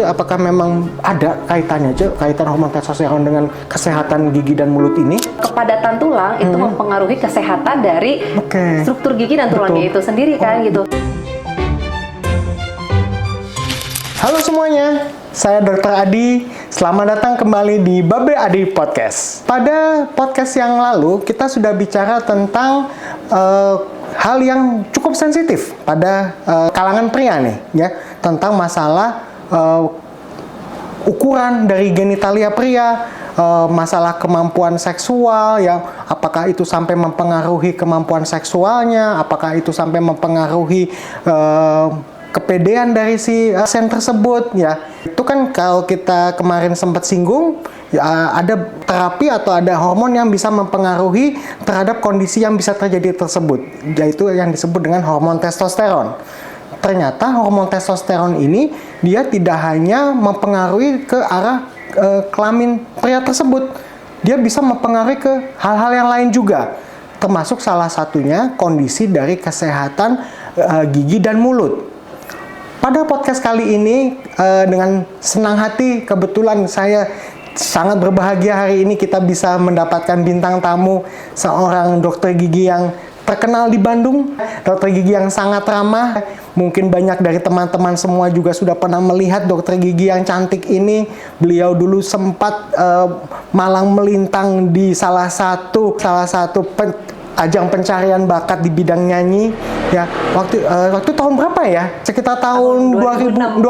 Apakah memang ada kaitannya, kaitan hormon testosteron dengan kesehatan gigi dan mulut ini? Kepadatan tulang itu mempengaruhi kesehatan dari struktur gigi dan tulangnya itu sendiri kan gitu. Halo semuanya, saya Dr. Adi. Selamat datang kembali di Babe Adi Podcast. Pada podcast yang lalu kita sudah bicara tentang hal yang cukup sensitif pada kalangan pria nih, ya, tentang masalah ukuran dari genitalia pria, masalah kemampuan seksual, yang apakah itu sampai mempengaruhi kemampuan seksualnya, apakah itu sampai mempengaruhi kepedean dari si sen tersebut, ya. Itu kan kalau kita kemarin sempat singgung, ya, ada terapi atau ada hormon yang bisa mempengaruhi terhadap kondisi yang bisa terjadi tersebut, yaitu yang disebut dengan hormon testosteron. Ternyata hormon testosteron ini dia tidak hanya mempengaruhi ke arah kelamin pria tersebut, dia bisa mempengaruhi ke hal-hal yang lain juga, termasuk salah satunya kondisi dari kesehatan gigi dan mulut. Pada podcast kali ini dengan senang hati kebetulan saya sangat berbahagia hari ini kita bisa mendapatkan bintang tamu, seorang dokter gigi yang terkenal di Bandung, dokter gigi yang sangat ramah. Mungkin banyak dari teman-teman semua juga sudah pernah melihat dokter gigi yang cantik ini. Beliau dulu sempat malang melintang di salah satu ajang pencarian bakat di bidang nyanyi, ya. Waktu tahun berapa ya? Sekitar tahun 2006,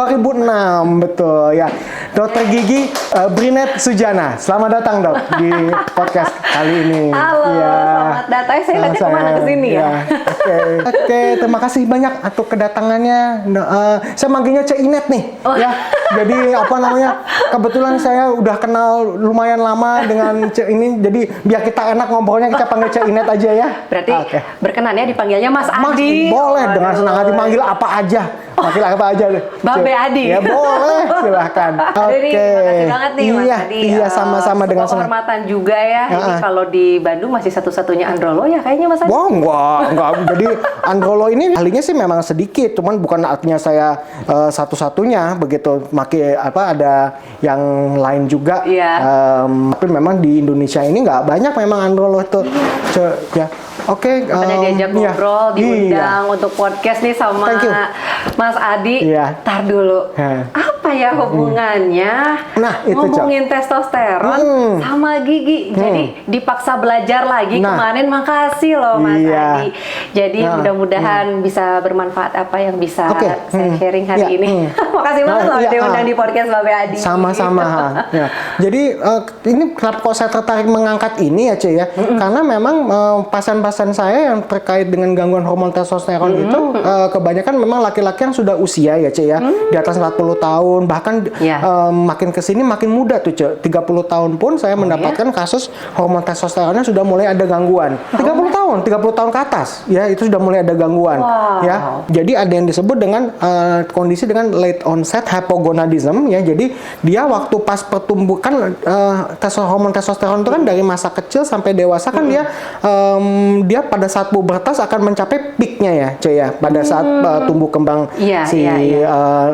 betul ya. Dokter gigi Brinet Sujana. Selamat datang, Dok, di podcast kali ini. Halo, ya. Selamat datang. Saya tadi kemana kesini ya? Oke, terima kasih banyak atas kedatangannya. Saya manggilnya Cek Inet nih, ya. Jadi kebetulan saya udah kenal lumayan lama dengan Cek ini, jadi biar kita enak ngobrolnya kita panggil Cek Inet aja ya. Berarti berkenan ya dipanggilnya Mas Adi. Boleh, dengan senang hati manggil apa aja. Manggil apa aja deh. Babe Adi. Ya boleh, silahkan. Terima kasih banget nih Mas Adi. Iya, sama-sama dengan senang. Kehormatan juga ya. Ini kalau di Bandung masih satu-satunya androlo ya kayaknya Mas Adi. Wah, enggak. Jadi androlo ini ahlinya sih memang sedikit, cuman bukan artinya saya satu-satunya begitu. Ada yang lain juga. Iya. Tapi memang di Indonesia ini nggak banyak memang androlo itu. Ya. Oke, diajak ngobrol, diundang untuk podcast nih sama Mas Adi. Tar dulu. Apa ya hubungannya ngomongin testosteron sama gigi? Jadi dipaksa belajar lagi kemarin. Makasih loh Mas Adi. Jadi mudah-mudahan bisa bermanfaat apa yang bisa saya sharing hari ini. Makasih banget loh diundang di podcast Babe Adi. Sama-sama. Ya. Jadi ini kenapa kok saya tertarik mengangkat ini ya, Cek ya? Karena memang pasien-pasien saya yang terkait dengan gangguan hormon testosteron itu kebanyakan memang laki-laki yang sudah usia ya, Cek ya, di atas 40 tahun, bahkan makin kesini makin muda tuh, Cek. 30 tahun pun saya mendapatkan kasus hormon testosteronnya sudah mulai ada gangguan. 30 tahun ke atas ya, itu sudah mulai ada gangguan. Ya. Jadi ada yang disebut dengan kondisi dengan late onset hypogonadism ya. Jadi dia waktu pas pertumbuhan hormon testosteron itu kan dari masa kecil sampai dewasa kan dia pada saat pubertas akan mencapai peaknya ya, Cek ya, pada saat tumbuh kembang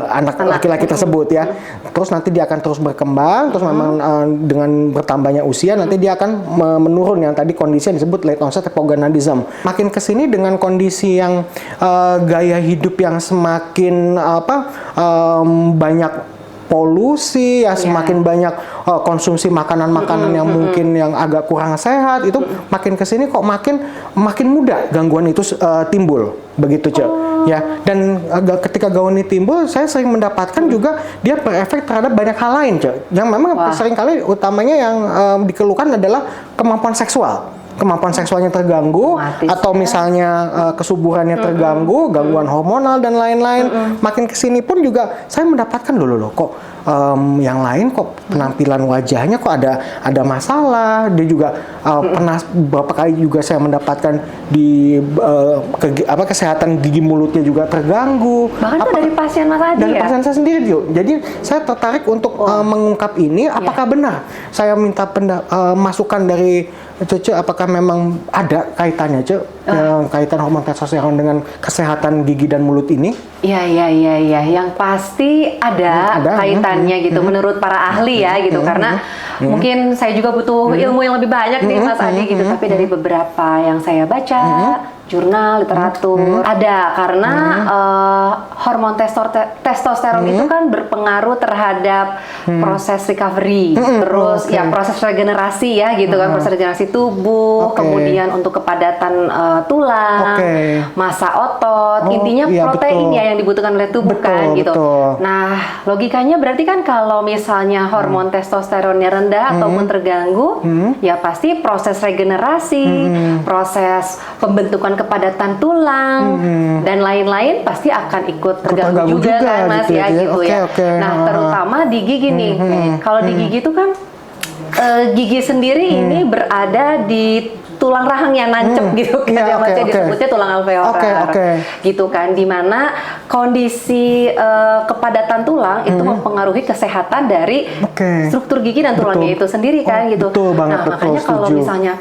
anak laki-laki tersebut ya. Terus nanti dia akan terus berkembang, terus memang dengan bertambahnya usia nanti dia akan menurun, yang tadi kondisi yang disebut late onset hypogonadism. Makin kesini dengan kondisi yang gaya hidup yang semakin banyak polusi ya, semakin banyak konsumsi makanan-makanan yang mungkin yang agak kurang sehat, itu makin kesini kok makin mudah gangguan itu timbul, begitu, Cek. Ya, dan ketika gangguan ini timbul, saya sering mendapatkan juga dia berefek terhadap banyak hal lain, Cek. Yang memang seringkali utamanya yang dikeluhkan adalah kemampuan seksualnya terganggu, atau misalnya kesuburannya terganggu, gangguan hormonal dan lain-lain. Makin kesini pun juga saya mendapatkan loh kok yang lain kok penampilan wajahnya kok ada masalah. Dia juga pernah beberapa kali juga saya mendapatkan di kesehatan gigi mulutnya juga terganggu. Bahkan itu dari pasien Mas Adi dari pasien saya sendiri, Jadi saya tertarik untuk mengungkap ini. Apakah benar? Saya minta masukan dari Cece, apakah memang ada kaitannya, Cek, yang kaitan hormon testosteron dengan kesehatan gigi dan mulut ini? Iya. Yang pasti ada kaitannya gitu menurut para ahli ya gitu, karena mungkin saya juga butuh ilmu yang lebih banyak nih Mas Adi gitu, tapi dari beberapa yang saya baca, jurnal, literatur, ada karena hormon testosteron itu kan berpengaruh terhadap proses recovery, terus ya proses regenerasi ya gitu kan, proses regenerasi tubuh, kemudian untuk kepadatan tulang, massa otot, intinya protein ya yang dibutuhkan oleh tubuh kan gitu. Nah, logikanya berarti kan kalau misalnya hormon testosteronnya rendah ataupun terganggu, ya pasti proses regenerasi, proses pembentukan kepadatan tulang dan lain-lain pasti akan ikut terganggu juga kan Mas gitu, ya gitu ya. Nah, terutama di gigi nih. Kalau di gigi itu kan gigi sendiri ini berada di tulang rahang yang nancep gitu kan ya Mas, disebutnya tulang alveolar gitu kan, dimana kondisi kepadatan tulang itu mempengaruhi kesehatan dari struktur gigi dan tulangnya itu sendiri kan gitu. Nah, makanya kalau misalnya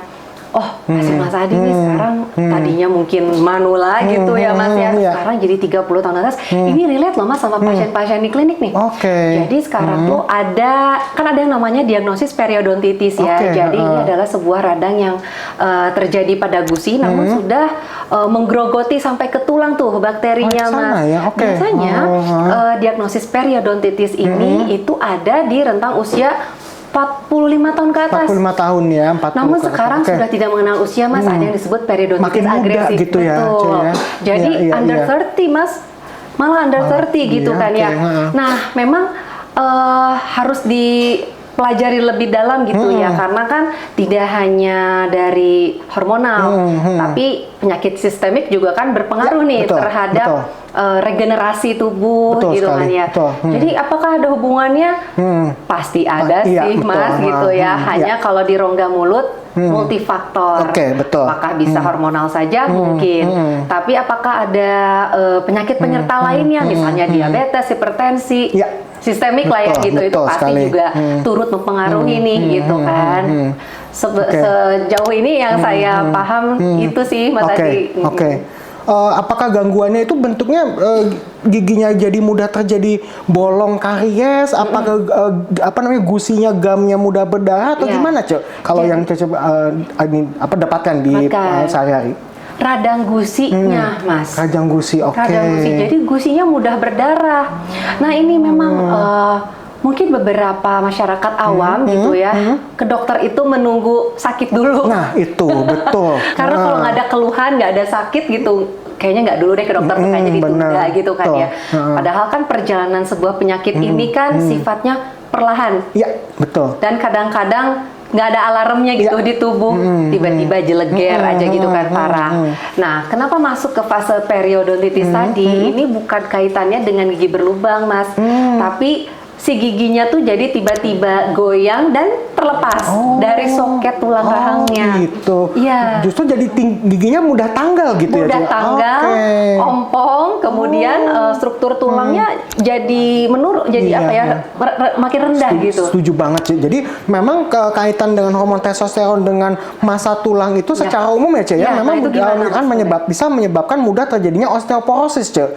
masih Mas Adi nih sekarang tadinya mungkin manula gitu ya Mas ya, sekarang jadi 30 tahun atas, ini relate loh Mas sama pasien-pasien di klinik nih. Jadi sekarang tuh ada yang namanya diagnosis periodontitis ya, jadi ini adalah sebuah radang yang terjadi pada gusi namun sudah menggerogoti sampai ke tulang tuh bakterinya Mas. Biasanya diagnosis periodontitis ini itu ada di rentang usia 45 tahun ke atas. 45 tahun ya, 40. Namun sekarang sudah tidak mengenal usia Mas, ada yang disebut periodontitis agresif. Gitu ya, betul. Jadi under 30 Mas, malah under 30 gitu kan ya. Nah, memang harus dipelajari lebih dalam gitu ya, karena kan tidak hanya dari hormonal, tapi penyakit sistemik juga kan berpengaruh nih terhadap regenerasi tubuh gitu kan ya. Jadi apakah ada hubungannya? Pasti ada sih Mas gitu ya. Hanya kalau di rongga mulut multifaktor. Apakah bisa hormonal saja mungkin. Tapi apakah ada penyakit penyerta lainnya, misalnya diabetes, hipertensi, sistemik lah ya gitu, itu pasti juga turut mempengaruhi nih gitu kan. Sejauh ini yang saya paham itu sih Mas Adi. Apakah gangguannya itu bentuknya giginya jadi mudah terjadi bolong karies? Apakah gusinya gamnya mudah berdarah atau gimana Cok? Kalau yang Cok dapatkan di sehari-hari? Radang gusinya Mas. Radang gusi, Radang gusi, jadi gusinya mudah berdarah. Nah ini memang mungkin beberapa masyarakat awam gitu ya, ke dokter itu menunggu sakit dulu. Nah itu betul. Karena kalau nggak ada keluhan, nggak ada sakit gitu, kayaknya nggak dulu deh ke dokter, kayaknya ditunda gitu kan ya. Padahal kan perjalanan sebuah penyakit ini kan sifatnya perlahan. Iya betul. Dan kadang-kadang nggak ada alarmnya gitu di tubuh, tiba-tiba jeleger aja gitu kan, parah. Nah, kenapa masuk ke fase periodontitis tadi? Ini bukan kaitannya dengan gigi berlubang Mas, tapi si giginya tuh jadi tiba-tiba goyang dan terlepas dari soket tulang rahangnya. Gitu. Iya. Justru jadi giginya mudah tanggal gitu mudah tanggal, ompong, kemudian struktur tulangnya jadi menurun, jadi makin rendah gitu. Setuju banget sih. Jadi memang kaitan dengan hormon testosteron dengan massa tulang itu secara umum ya Cek ya, memang bisa menyebabkan mudah terjadinya osteoporosis Cek.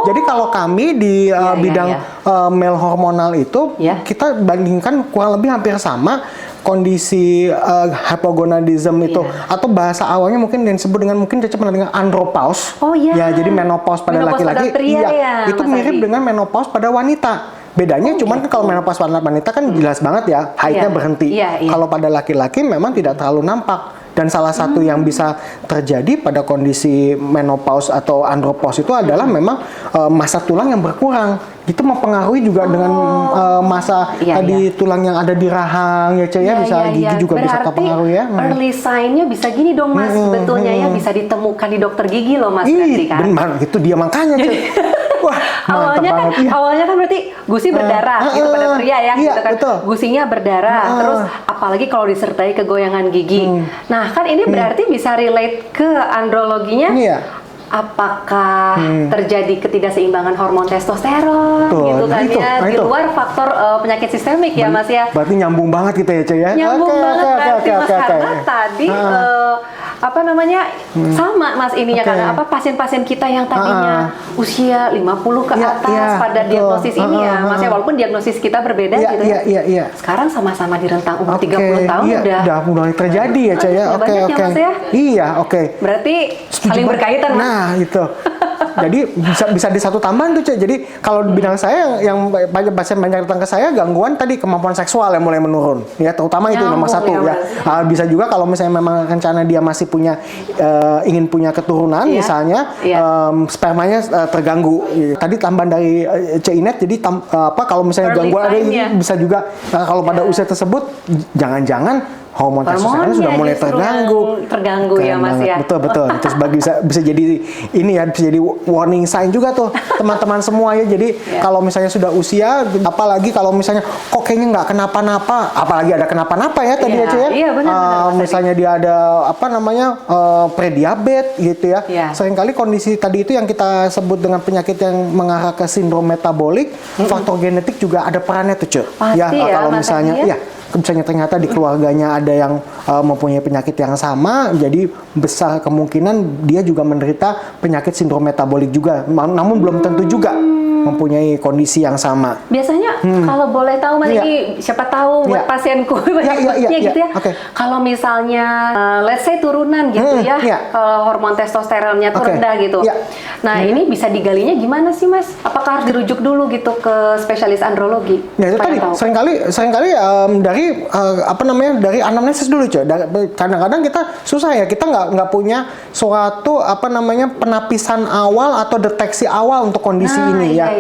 Jadi kalau kami di bidang male hormonal itu kita bandingkan kurang lebih hampir sama kondisi hypogonadism itu, atau bahasa awalnya mungkin yang disebut dengan, mungkin Caca pernah dengar andropause. Ya, jadi menopause pada laki-laki. Itu mirip dengan menopause pada wanita. Bedanya cuman kalau menopause pada wanita kan jelas banget ya, haidnya berhenti. Kalau pada laki-laki memang tidak terlalu nampak. Dan salah satu yang bisa terjadi pada kondisi menopause atau andropause itu adalah memang massa tulang yang berkurang. Itu mempengaruhi juga dengan massa tulang yang ada di rahang ya Cek ya, bisa gigi juga bisa terpengaruh ya. Early sign-nya bisa gini dong Mas, sebetulnya ya bisa ditemukan di dokter gigi loh Mas. Benar, itu dia makanya Cek. Wah, awalnya kan berarti gusi berdarah gitu pada pria ya, gitu kan. Gusinya berdarah, terus apalagi kalau disertai kegoyangan gigi. Nah, kan ini berarti bisa relate ke androloginya. Apakah terjadi ketidakseimbangan hormon testosteron gitu kan di luar faktor penyakit sistemik ya Mas ya. Berarti nyambung banget gitu ya Cek ya. Nyambung banget berarti Mas, karena tadi apa namanya sama Mas ininya karena apa pasien-pasien kita yang tadinya usia 50 ke atas pada diagnosis ini ya Mas ya, walaupun diagnosis kita berbeda gitu ya. Sekarang sama-sama di rentang umur 30 tahun udah mulai terjadi ya Cek ya. Oke. Iya, oke. Berarti saling berkaitan Mas. Nah, itu. Jadi bisa di satu tambahan tuh Cek. Jadi kalau di bidang saya yang pasien banyak datang ke saya gangguan tadi kemampuan seksual yang mulai menurun ya, terutama itu nomor satu ya. Bisa juga kalau misalnya memang rencana dia masih punya ingin punya keturunan misalnya spermanya terganggu. Tadi tambahan dari Cinet jadi kalau misalnya gangguan ada bisa juga kalau pada usia tersebut jangan-jangan hormon testosteron sudah mulai terganggu ya Mas ya. Betul. Terus bisa jadi ini ya, bisa jadi warning sign juga tuh teman-teman semua ya. Jadi kalau misalnya sudah usia, apalagi kalau misalnya kok kayaknya nggak kenapa-napa, apalagi ada kenapa-napa ya tadi ya Cek ya. Iya benar. Misalnya dia ada prediabetes gitu ya. Seringkali kondisi tadi itu yang kita sebut dengan penyakit yang mengarah ke sindrom metabolik, faktor genetik juga ada perannya tuh Cek. Ya kalau misalnya misalnya ternyata di keluarganya ada yang mempunyai penyakit yang sama, jadi besar kemungkinan dia juga menderita penyakit sindrom metabolik juga. Namun belum tentu juga mempunyai kondisi yang sama. Biasanya kalau boleh tahu Mas ini siapa tahu buat pasienku gitu ya. Kalau misalnya let's say turunan gitu kalau hormon testosteronnya tuh rendah gitu. Nah, ini bisa digalinya gimana sih Mas? Apakah harus dirujuk dulu gitu ke spesialis andrologi? Ya itu tadi seringkali dari dari anamnesis dulu Cok. Kadang-kadang kita susah ya, kita nggak punya suatu penapisan awal atau deteksi awal untuk kondisi ini ya.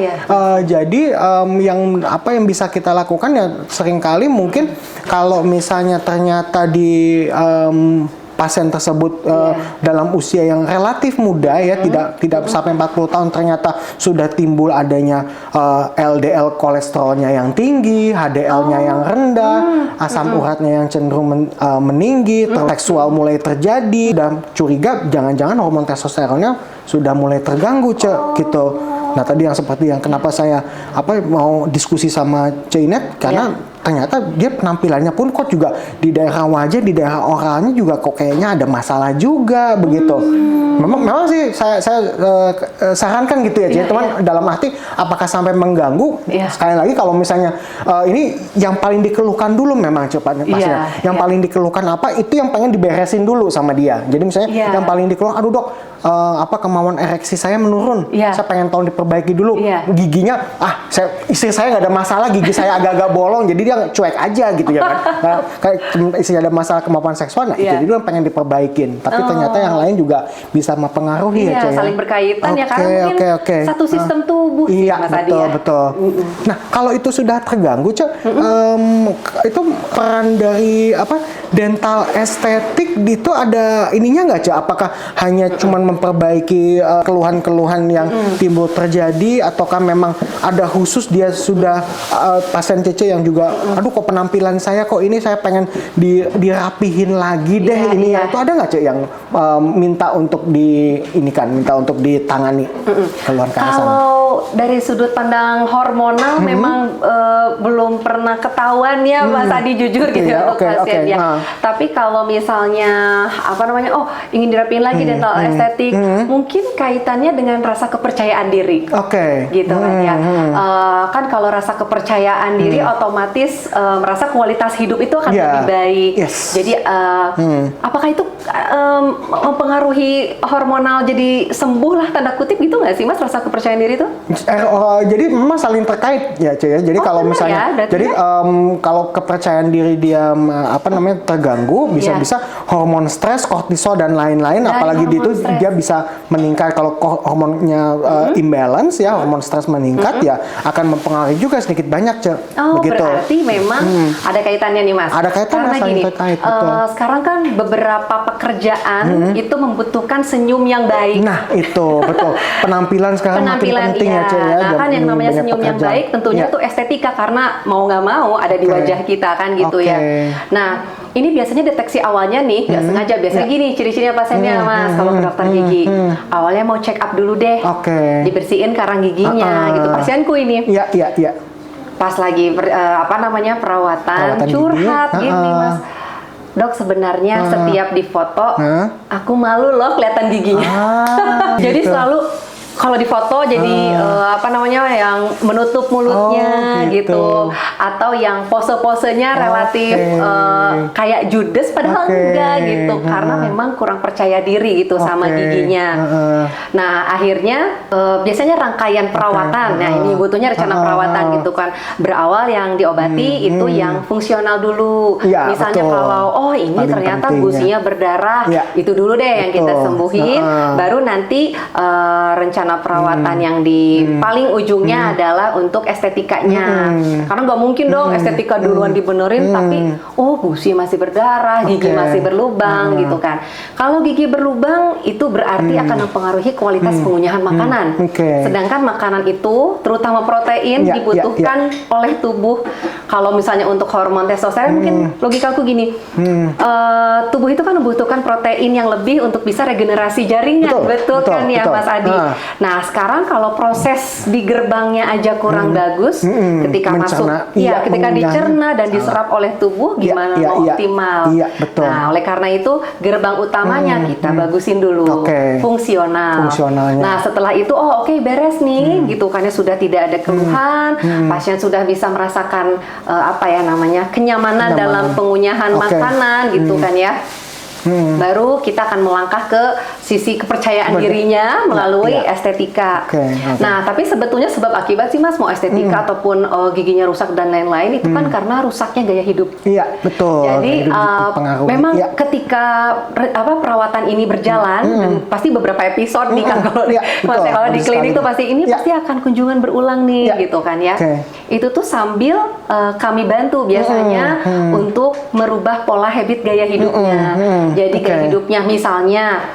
Jadi yang bisa kita lakukan ya seringkali mungkin kalau misalnya ternyata di pasien tersebut dalam usia yang relatif muda ya, tidak sampai 40 tahun ternyata sudah timbul adanya LDL kolesterolnya yang tinggi, HDL-nya yang rendah, asam uratnya yang cenderung meninggi, seksual mulai terjadi, dan curiga jangan-jangan hormon testosteronnya sudah mulai terganggu gitu. Nah tadi yang seperti yang kenapa saya mau diskusi sama Cinet karena ternyata dia penampilannya pun kok juga di daerah wajah, di daerah oralnya juga kok kayaknya ada masalah juga begitu. Memang sih saya sarankan gitu ya, teman dalam arti apakah sampai mengganggu? Sekali lagi kalau misalnya ini yang paling dikeluhkan dulu memang cepatnya pasien. Yang paling dikeluhkan itu yang pengen diberesin dulu sama dia. Jadi misalnya yang paling dikeluhkan, aduh dok, kemauan ereksi saya menurun, saya pengen tolong diperbaiki dulu. Giginya, istri saya nggak ada masalah, gigi saya agak-agak bolong, jadi dia cuek aja gitu ya kan. Kayak istri ada masalah kemampuan seksual, jadi dia pengen diperbaikin. Tapi ternyata yang lain juga bisa mempengaruhi ya, saling berkaitan ya karena mungkin satu sistem tubuh sih Mas Adi ya. Betul. Nah kalau itu sudah terganggu Cok, itu peran dari dental estetik itu ada ininya nggak Cok? Apakah hanya cuman memperbaiki keluhan-keluhan yang timbul terjadi, ataukah memang ada khusus dia sudah pasien Cece yang juga aduh kok penampilan saya kok ini saya pengen dirapihin lagi deh itu ada nggak Cek yang minta untuk minta untuk ditangani keluhan ke arah sana? Kalau dari sudut pandang hormonal memang belum pernah ketahuan ya Mas Adi, jujur gitu untuk pasien ya. Tapi kalau misalnya ingin dirapiin lagi dental estetik, mungkin kaitannya dengan rasa kepercayaan diri. Gitu kan ya. Kan kalau rasa kepercayaan diri otomatis merasa kualitas hidup itu akan lebih baik. Jadi apakah itu mempengaruhi hormonal jadi sembuh lah tanda kutip gitu nggak sih Mas, rasa kepercayaan diri itu? Jadi memang saling terkait ya Cek ya. Jadi kalau misalnya kalau kepercayaan diri dia terganggu, bisa hormon stres, kortisol dan lain-lain, apalagi itu dia bisa meningkat kalau hormonnya imbalance ya, hormon stres meningkat ya akan mempengaruhi juga sedikit banyak Cek. Begitu. Berarti memang ada kaitannya nih Mas. Ada kaitannya, karena saling gini, terkait. Sekarang kan beberapa pekerjaan itu membutuhkan senyum yang baik. Nah itu betul. Penampilan sekarang makin penting ya Cek ya. Kan yang namanya senyum yang baik tentunya itu estetika, karena mau nggak mau ada di wajah kita kan gitu ya. Nah ini biasanya deteksi awalnya nih nggak sengaja, biasanya gini ciri-cirinya pasiennya Mas kalau ke dokter gigi. Awalnya mau check up dulu deh, dibersihin karang giginya gitu pasienku ini. Pas lagi perawatan curhat gini Mas, Dok, sebenarnya setiap difoto, aku malu loh kelihatan giginya. Jadi gitu. selalu kalau di foto jadi apa namanya yang menutup mulutnya gitu, atau yang pose-posenya relatif kayak judes padahal enggak gitu, karena memang kurang percaya diri gitu sama giginya. Nah akhirnya biasanya rangkaian perawatan, nah ini butuhnya rencana perawatan gitu kan, berawal yang diobati itu yang fungsional dulu. Misalnya kalau ini paling ternyata gusinya berdarah, itu dulu deh yang kita sembuhin, baru nanti rencana perawatan yang di paling ujungnya adalah untuk estetikanya. Karena nggak mungkin dong estetika duluan dibenerin tapi gusi masih berdarah, gigi masih berlubang gitu kan. Kalau gigi berlubang itu berarti akan mempengaruhi kualitas pengunyahan makanan. Sedangkan makanan itu terutama protein dibutuhkan oleh tubuh. Kalau misalnya untuk hormon testosteron mungkin logikaku gini, tubuh itu kan membutuhkan protein yang lebih untuk bisa regenerasi jaringan. Betul kan ya Mas Adi? Nah sekarang kalau proses di gerbangnya aja kurang bagus, ketika masuk, ketika dicerna dan diserap oleh tubuh, gimana mau optimal? Nah oleh karena itu gerbang utamanya kita bagusin dulu, fungsional. Nah setelah itu beres nih, gitu kan ya, sudah tidak ada keluhan, pasien sudah bisa merasakan kenyamanan dalam pengunyahan makanan, gitu kan ya. Baru kita akan melangkah ke sisi kepercayaan dirinya melalui estetika. Nah, tapi sebetulnya sebab akibat sih Mas, mau estetika ataupun giginya rusak dan lain-lain itu kan karena rusaknya gaya hidup. Iya, betul. Jadi memang ketika perawatan ini berjalan, dan pasti beberapa episode nih kan kalau di klinik tuh pasti pasti akan kunjungan berulang nih gitu kan ya. Itu tuh sambil kami bantu biasanya untuk merubah pola habit gaya hidupnya. Jadi gaya hidupnya misalnya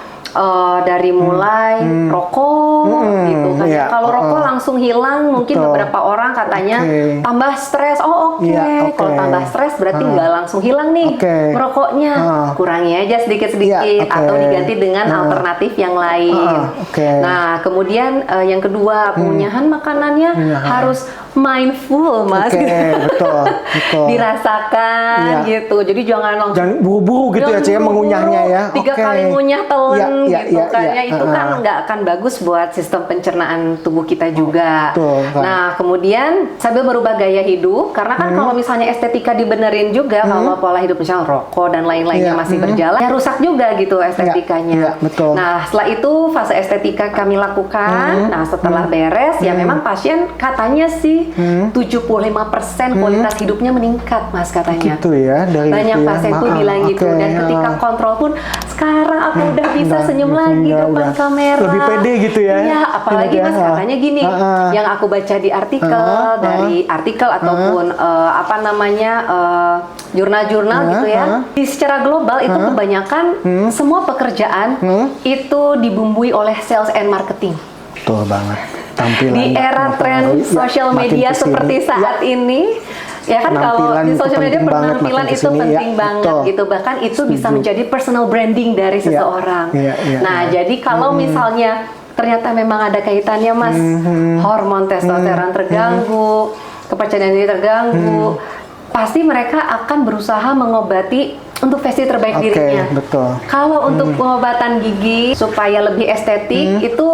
dari mulai rokok gitu kan. Kalau rokok langsung hilang, mungkin beberapa orang katanya tambah stres. Kalau tambah stres berarti nggak langsung hilang nih merokoknya. Kurangi aja sedikit-sedikit atau diganti dengan alternatif yang lain. Nah, kemudian yang kedua, pengunyahan makanannya harus mindful, Mas. Betul. Dirasakan gitu. Jadi jangan buru-buru gitu ya, Cia, mengunyahnya ya. 3 kali ngunyah telan gitu kan ya, itu kan nggak akan bagus buat sistem pencernaan tubuh kita juga. Nah kemudian sambil merubah gaya hidup, karena kan kalau misalnya estetika dibenerin juga, kalau pola hidup misalnya rokok dan lain-lainnya masih berjalan, ya rusak juga gitu estetikanya. Nah setelah itu fase estetika kami lakukan. Nah setelah beres ya memang pasien katanya sih 75% kualitas hidupnya meningkat, Mas, katanya. Gitu ya, dari banyak pasien tuh bilang gitu, dan ketika kontrol pun sekarang aku udah bisa senyum lagi depan kamera. Lebih pede gitu ya. Iya, apalagi Mas katanya gini, yang aku baca di artikel dari artikel ataupun jurnal-jurnal gitu ya. Secara global itu kebanyakan semua pekerjaan itu dibumbui oleh sales and marketing. Betul banget. Tampilan di era tren sosial media seperti saat ini, ya kan, kalau di sosial media penampilan itu penting banget gitu, bahkan itu bisa menjadi personal branding dari seseorang. Nah jadi kalau misalnya ternyata memang ada kaitannya, Mas, hormon testosteron terganggu, kepercayaan diri terganggu, pasti mereka akan berusaha mengobati untuk versi terbaik dirinya. Kalau untuk pengobatan gigi supaya lebih estetik itu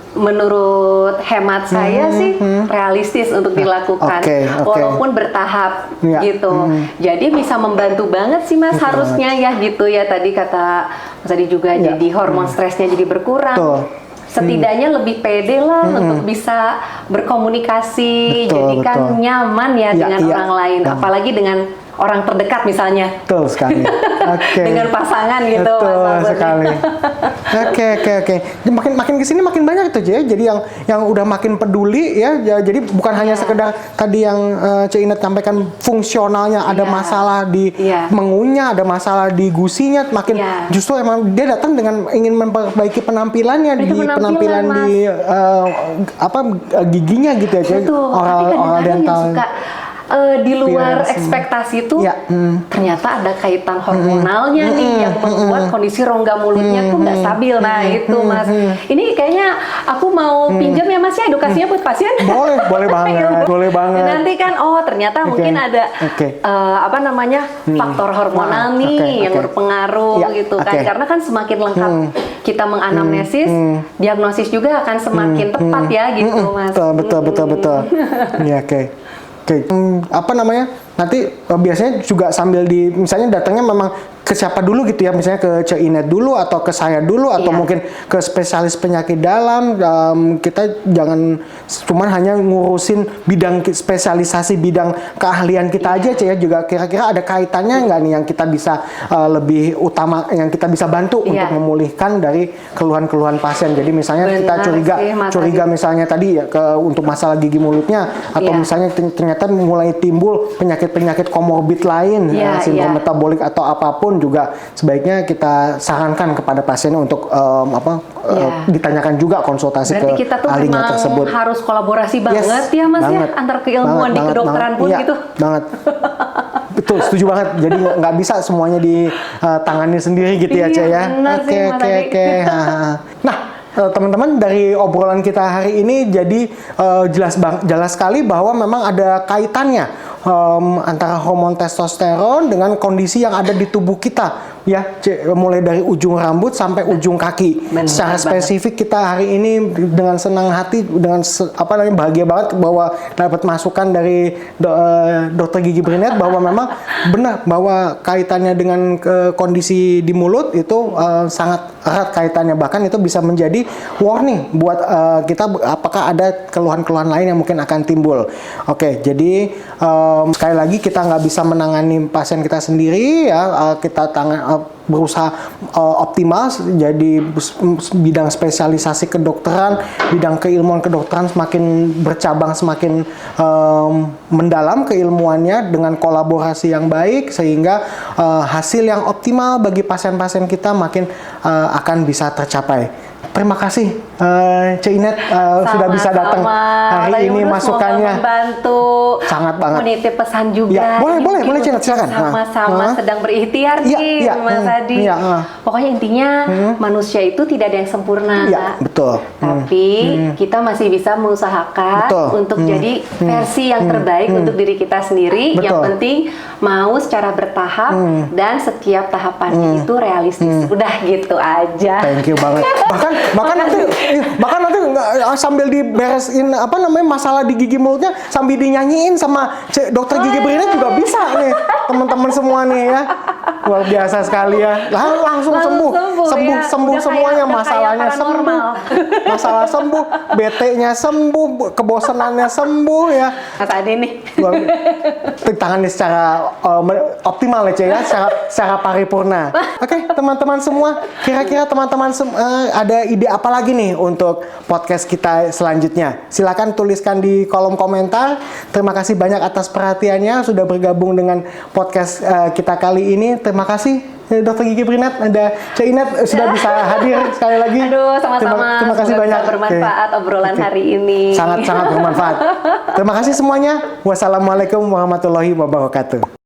menurut hemat saya sih realistis untuk dilakukan, walaupun bertahap gitu. Jadi bisa membantu banget sih, Mas, harusnya ya gitu ya. Tadi kata Mas Adi juga, jadi hormon stresnya jadi berkurang. Setidaknya lebih pede lah untuk bisa berkomunikasi, jadi kan nyaman ya dengan orang lain, apalagi dengan orang terdekat misalnya. Betul sekali. Dengan pasangan gitu. Betul sekali. Oke. Makin kesini makin banyak tuh, ya. Jadi yang udah makin peduli ya. Jadi bukan hanya sekedar tadi yang Cik Inet sampaikan fungsionalnya, ada masalah di mengunyah, ada masalah di gusinya, makin justru emang dia datang dengan ingin memperbaiki penampilannya penampilan di giginya gitu ya. Betul. Oral dental. Suka di luar ekspektasi tuh ternyata ada kaitan hormonalnya nih yang membuat kondisi rongga mulutnya tuh nggak stabil. Nah itu Mas, ini kayaknya aku mau pinjam ya Mas ya edukasinya buat pasien. Boleh banget, boleh banget. Nanti kan ternyata mungkin ada faktor hormonal nih yang berpengaruh gitu kan. Karena kan semakin lengkap kita menganamnesis, diagnosis juga akan semakin tepat ya gitu Mas. Betul. Ya, nanti biasanya juga sambil misalnya datangnya memang ke siapa dulu gitu ya, misalnya ke Ceinet dulu atau ke saya dulu atau mungkin ke spesialis penyakit dalam. Kita jangan cuman hanya ngurusin bidang spesialisasi bidang keahlian kita aja ya, juga kira-kira ada kaitannya nggak nih yang kita bisa lebih utama, yang kita bisa bantu untuk memulihkan dari keluhan-keluhan pasien. Jadi misalnya kita curiga misalnya tadi ya untuk masalah gigi mulutnya, atau misalnya ternyata mulai timbul penyakit komorbid lain, sindrom metabolik atau apapun, juga sebaiknya kita sarankan kepada pasien untuk ditanyakan juga konsultasi ke ahlinya tersebut. Berarti kita tuh harus kolaborasi banget ya Mas ya, antar keilmuan di kedokteran pun gitu. Banget. Betul, setuju banget. Jadi nggak bisa semuanya ditangani sendiri gitu ya, Cek ya. Oke. Nah, teman-teman, dari obrolan kita hari ini jadi jelas sekali bahwa memang ada kaitannya antara hormon testosteron dengan kondisi yang ada di tubuh kita ya, mulai dari ujung rambut sampai ujung kaki. Secara spesifik kita hari ini dengan senang hati, dengan bahagia banget bahwa dapat masukan dari Dokter Gigi Brinet bahwa memang benar bahwa kaitannya dengan kondisi di mulut itu sangat erat kaitannya, bahkan itu bisa menjadi warning buat kita apakah ada keluhan-keluhan lain yang mungkin akan timbul. Oke, jadi sekali lagi kita nggak bisa menangani pasien kita sendiri ya, kita berusaha optimal. Jadi bidang spesialisasi kedokteran, bidang keilmuan kedokteran semakin bercabang, semakin mendalam keilmuannya dengan kolaborasi yang baik, sehingga hasil yang optimal bagi pasien-pasien kita makin akan bisa tercapai. Terima kasih Ceinet sudah bisa datang hari ini, masukannya membantu. Sangat banget. Menitip pesan juga. Ya, boleh Ceinet, silakan. Sama-sama sedang berikhtiar nih Mas Adi. Pokoknya intinya manusia itu tidak ada yang sempurna. Betul. Tapi kita masih bisa mengusahakan untuk jadi versi yang terbaik untuk diri kita sendiri. Yang penting mau secara bertahap dan setiap tahapannya itu realistis. Udah gitu aja. Thank you banget. Bahkan nanti sambil diberesin masalah di gigi mulutnya sambil dinyanyiin sama Dokter Gigi Brinet juga bisa nih teman-teman semua nih ya. Luar biasa sekali ya. Langsung sembuh semuanya, masalahnya sembuh. Masalah sembuh, bete-nya sembuh, kebosanannya sembuh ya. Mas Adi nih. Tangani secara optimal ya, secara paripurna. Oke, teman-teman semua, kira-kira teman-teman ada ide apa lagi nih untuk podcast kita selanjutnya? Silakan tuliskan di kolom komentar. Terima kasih banyak atas perhatiannya sudah bergabung dengan podcast kita kali ini. Terima kasih Dokter Gigi Brinet, ada Ceinet sudah bisa hadir sekali lagi. Aduh, sama-sama. Terima kasih banyak. Bermanfaat obrolan hari ini. Sangat bermanfaat. Terima kasih semuanya. Wassalamualaikum warahmatullahi wabarakatuh.